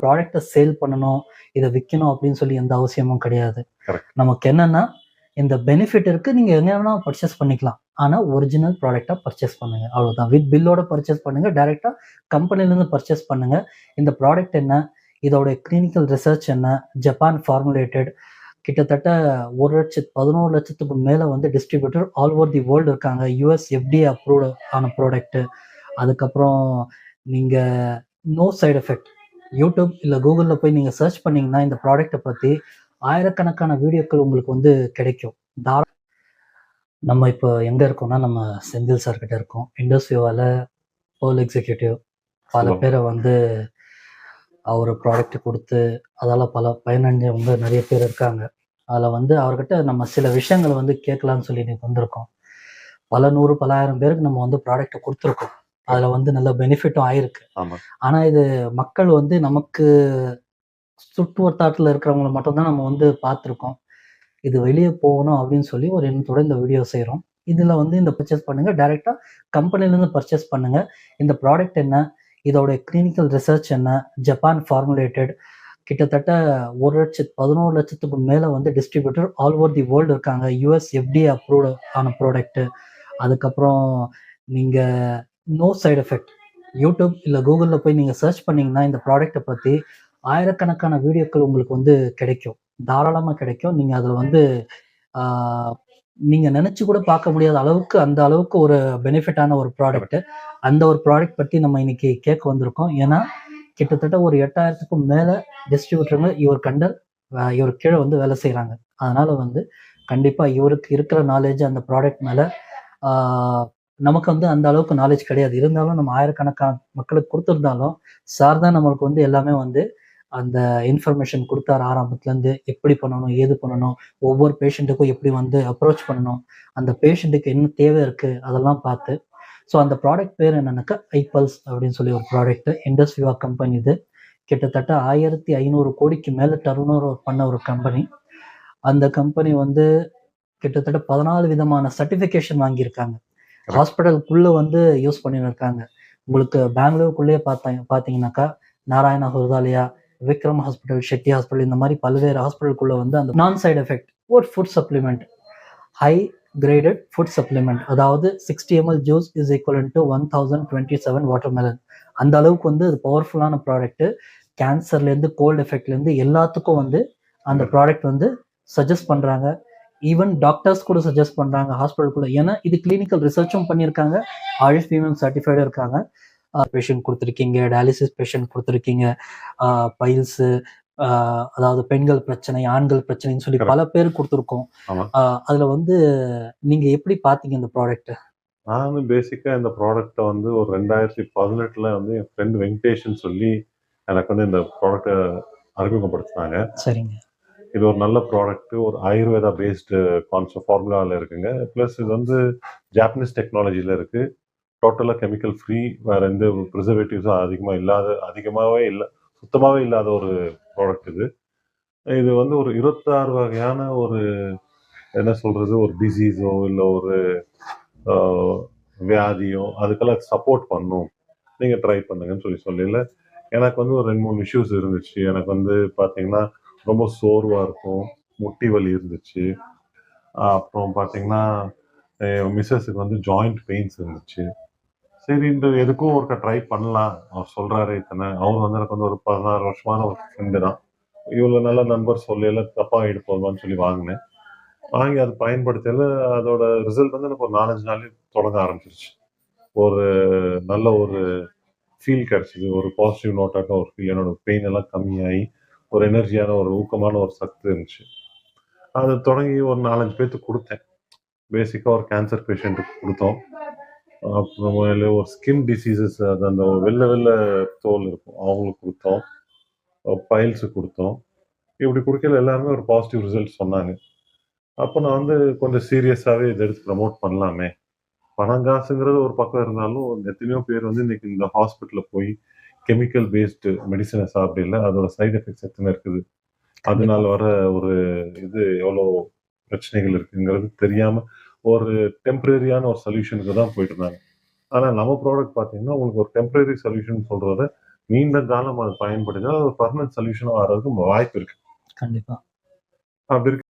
ப்ராடக்ட்டை சேல் பண்ணணும், இதை விற்கணும் அப்படின்னு சொல்லி எந்த அவசியமும் கிடையாது. Correct. நமக்கு என்னன்னா, இந்த பெனிஃபிட் இருக்கு. நீங்க எங்க வேணா பர்ச்சேஸ் பண்ணிக்கலாம். ஆனா ஒரிஜினல் ப்ராடக்ட்டா பர்ச்சேஸ் பண்ணுங்க. அவ்வளவுதான். வித் பில்லோட பர்ச்சேஸ் பண்ணுங்க. டைரக்ட்டா கம்பெனில இருந்து பர்ச்சேஸ் பண்ணுங்க. இந்த ப்ராடக்ட் என்ன? இதோட கிளினிக்கல் ரிசர்ச் என்ன? Japan formulated. கிட்டத்தட்ட 11,00,000க்கு மேல வந்து distributor all over the world இருக்காங்க. யுஎஸ் FDA அப்ரூவ்டு ஆன ப்ராடக்ட். அதுக்கப்புறம் நீங்க நோ சைடு எஃபெக்ட். யூடியூப் இல்ல கூகுள்ல போய் நீங்க சர்ச் பண்ணீங்கன்னா இந்த ப்ராடக்ட்டை பத்தி ஆயிரக்கணக்கான வீடியோக்கள் உங்களுக்கு வந்து கிடைக்கும். நம்ம இப்போ எங்க இருக்கோம்னா, நம்ம செந்தில் சார் கிட்ட இருக்கோம். இண்டஸ்வியூவால பேர்ல் எக்ஸிக்யூட்டிவ் பல பேரை வந்து அவர் ப்ராடக்ட் கொடுத்து அதால பல பயனடைஞ்சவங்க நிறைய பேர் இருக்காங்க. அதில் வந்து அவர்கிட்ட நம்ம சில விஷயங்களை வந்து கேட்கலான்னு சொல்லி இன்னைக்கு வந்திருக்கோம். பல நூறு பல ஆயிரம் பேருக்கு நம்ம வந்து ப்ராடக்ட்டை கொடுத்துருக்கோம். அதில் வந்து நல்ல பெனிஃபிட்டும் ஆயிருக்கு. ஆனால் இது மக்கள் வந்து நமக்கு சுற்று வட்டாரத்தில் இருக்கிறவங்கள மட்டும்தான் நம்ம வந்து பார்த்துருக்கோம். இது வெளியே போகணும் அப்படின்னு சொல்லி ஒரு எண்ணத்தோட இந்த வீடியோ செய்கிறோம். இதில் வந்து இந்த பர்ச்சேஸ் பண்ணுங்கள். டைரெக்டாக கம்பெனிலேருந்து பர்ச்சேஸ் பண்ணுங்கள். இந்த ப்ராடக்ட் என்ன? இதோட கிளினிக்கல் ரிசர்ச் என்ன? Japan formulated. கிட்டத்தட்ட 11,00,000க்கு மேலே வந்து distributor all over the world இருக்காங்க. யுஎஸ் FDA அப்ரூவ்டு ஆன ப்ராடக்ட்டு. அதுக்கப்புறம் நீங்கள் நோ சைடு எஃபெக்ட். யூடியூப் இல்லை கூகுளில் போய் நீங்கள் சர்ச் பண்ணிங்கன்னா இந்த ப்ராடக்ட்டை பற்றி ஆயிரக்கணக்கான வீடியோக்கள் உங்களுக்கு வந்து கிடைக்கும். தாராளமாக கிடைக்கும். நீங்கள் அதில் வந்து நீங்கள் நினச்சி கூட பார்க்க முடியாத அளவுக்கு அந்த அளவுக்கு ஒரு பெனிஃபிட்டான ஒரு ப்ராடக்ட்டு. அந்த ஒரு ப்ராடக்ட் பற்றி நம்ம இன்னைக்கு கேட்க வந்திருக்கோம். ஏன்னா கிட்டத்தட்ட ஒரு 8,000க்கும் மேலே டிஸ்ட்ரிபியூட்டருங்க இவர் கீழே வந்து வேலை செய்கிறாங்க. அதனால் வந்து கண்டிப்பாக இவருக்கு இருக்கிற நாலேஜ் அந்த ப்ராடக்ட் மேலே நமக்கு வந்து அந்த அளவுக்கு நாலேஜ் கிடையாது. இருந்தாலும் நம்ம ஆயிரக்கணக்கான மக்களுக்கு கொடுத்துருந்தாலும் சார் தான் நம்மளுக்கு வந்து எல்லாமே வந்து அந்த இன்ஃபர்மேஷன் கொடுத்தாரு. ஆரம்பத்துலேருந்து எப்படி பண்ணணும், ஏது பண்ணணும், ஒவ்வொரு பேஷண்ட்டுக்கும் எப்படி வந்து அப்ரோச் பண்ணணும், அந்த பேஷண்ட்டுக்கு என்ன தேவை இருக்குது அதெல்லாம் பார்த்து. ஸோ அந்த ப்ராடக்ட் பேர் என்னன்னாக்கா ஐபல்ஸ் அப்படின்னு சொல்லி ஒரு ப்ராடக்ட்டு. இண்டஸ்வியூவா கம்பெனி. இது கிட்டத்தட்ட 1,500 கோடிக்கு மேலே டர்ன் ஓவர் பண்ண ஒரு கம்பெனி. அந்த கம்பெனி வந்து கிட்டத்தட்ட 14 விதமான சர்டிஃபிகேஷன் வாங்கியிருக்காங்க. ஹாஸ்பிட்டலுக்குள்ளே வந்து யூஸ் பண்ணியிருக்காங்க. உங்களுக்கு பெங்களூருக்குள்ளேயே பார்த்தீங்கன்னாக்கா நாராயணா ஹுதாலியா, விக்ரம் ஹாஸ்பிட்டல், ஷெட்டி ஹாஸ்பிட்டல், இந்த மாதிரி பல்வேறு ஹாஸ்பிட்டலுக்குள்ள வந்து அந்த நான் சைடு எஃபெக்ட் ஒரு food supplement, high graded food supplement, அதாவது 60 ml juice is equivalent to 1027 watermelon. அந்த அளவுக்கு வந்து அது பவர்ஃபுல்லான ப்ராடக்ட்டு. கேன்சர்லேருந்து கோல்டு எஃபெக்ட்லேருந்து எல்லாத்துக்கும் வந்து அந்த ப்ராடக்ட் வந்து சஜஸ்ட் பண்ணுறாங்க. ஈவன் டாக்டர்ஸ் கூட சஜஸ்ட் பண்ணுறாங்க ஹாஸ்பிட்டலுக்குள்ள. ஏன்னா இது கிளினிக்கல் ரிசர்ச்சும் பண்ணியிருக்காங்க, RFPM சர்டிஃபைடும் இருக்காங்க. பேஷண்ட் கொடுத்துருக்கீங்க, டயாலிசிஸ் பேஷண்ட் கொடுத்துருக்கீங்க, பைல்ஸு, அதாவது பெண்கள் பிரச்சனை, ஆண்கள் பிரச்சனைன்னு சொல்லி பல பேர் கொடுத்துருக்கோம். அதில் வந்து நீங்கள் எப்படி பார்த்தீங்க இந்த ப்ராடக்ட்டை? நான் வந்து பேசிக்காக இந்த ப்ராடக்டை வந்து ஒரு 2018 வந்து என் ஃப்ரெண்ட் வெங்கடேஷ்னு சொல்லி எனக்கு வந்து இந்த ப்ராடக்டை அறிமுகப்படுத்தினாங்க. சரிங்க. இது ஒரு நல்ல ப்ராடக்ட், ஒரு ஆயுர்வேதா பேஸ்டு கான்செப்ட் ஃபார்முலாவில் இருக்குங்க. ப்ளஸ் இது வந்து ஜாப்பனீஸ் டெக்னாலஜியில் இருக்குது. டோட்டலாக கெமிக்கல் ஃப்ரீ, வேறு எந்த ப்ரிசர்வேட்டிவ்ஸும் அதிகமாகவே இல்லை, சுத்தமாகவே இல்லாத ஒரு ப்ராடக்ட் இது. இது வந்து ஒரு 26 வகையான ஒரு என்ன சொல்கிறது, ஒரு டிசீஸோ இல்லை ஒரு வியாதியோ அதுக்கெல்லாம் சப்போர்ட் பண்ணும், நீங்கள் ட்ரை பண்ணுங்கன்னு சொல்லல. எனக்கு வந்து ஒரு 2-3 இஷ்யூஸ் இருந்துச்சு. எனக்கு வந்து பார்த்தீங்கன்னா ரொம்ப சோர்வாக இருக்கும், முட்டி வலி இருந்துச்சு. அப்புறம் பார்த்தீங்கன்னா மிஸ்ஸஸுக்கு வந்து ஜாயிண்ட் பெயின்ஸ் இருந்துச்சு. சரி, இந்த எதுக்கும் ஒருக்க ட்ரை பண்ணலாம், அவர் சொல்கிறாரு இத்தனை. அவர் வந்து எனக்கு வந்து ஒரு 16 வருஷமான ஒரு ஃப்ரெண்டு தான். இவ்வளோ நல்ல நண்பர் சொல்லல தப்பாக எடுப்போமான்னு சொல்லி வாங்கினேன். வாங்கி அது பயன்படுத்தல. அதோட ரிசல்ட் வந்து எனக்கு ஒரு 4-5 நாள்லேயே தொடங்க ஆரம்பிச்சிருச்சு. ஒரு நல்ல ஒரு ஃபீல் கிடச்சிது, ஒரு பாசிட்டிவ் நோட்டாக ஒரு ஃபீல். என்னோட பெயின் எல்லாம் கம்மியாகி ஒரு எனர்ஜியான ஒரு ஊக்கமான ஒரு சக்தி இருந்துச்சு. அதை தொடங்கி ஒரு 4-5 பேர்த்துக்கு கொடுத்தேன். பேசிக்காக ஒரு கேன்சர் பேஷண்ட்டுக்கு கொடுத்தோம். அப்புறம் ஒரு ஸ்கின் டிசீசஸ், அது அந்த வெள்ளை தோல் இருக்கும், அவங்களுக்கு கொடுத்தோம். பைல்ஸு கொடுத்தோம். இப்படி கொடுக்கல எல்லாருமே ஒரு பாசிட்டிவ் ரிசல்ட் சொன்னாங்க. அப்போ நான் வந்து கொஞ்சம் சீரியஸாகவே இதை எடுத்து ப்ரமோட் பண்ணலாமே. பணம் காசுங்கிறது ஒரு பக்கம் இருந்தாலும் எத்தனையோ பேர் வந்து இன்னைக்கு இந்த ஹாஸ்பிட்டலில் போய் கெமிக்கல் பேஸ்டு மெடிசனை சாப்பிடல, அதோட சைடு எஃபெக்ட்ஸ் எத்தனை இருக்குது, அதனால வர ஒரு இது எவ்வளோ பிரச்சனைகள் இருக்குங்கிறது தெரியாமல் ஒரு டெம்பரரியான ஒரு சொல்யூஷனுக்கு தான் போயிட்டு இருந்தாங்க. ஆனால் நம்ம ப்ராடக்ட் பார்த்தீங்கன்னா உங்களுக்கு ஒரு டெம்பரரி சொல்யூஷன் சொல்கிறத நீண்ட காலம் அதை பயன்படுத்தினா அது ஒரு பர்மனன்ட் சொல்யூஷனாக வர்றதுக்கு வாய்ப்பு இருக்கு. கண்டிப்பா. அப்படி இருக்கு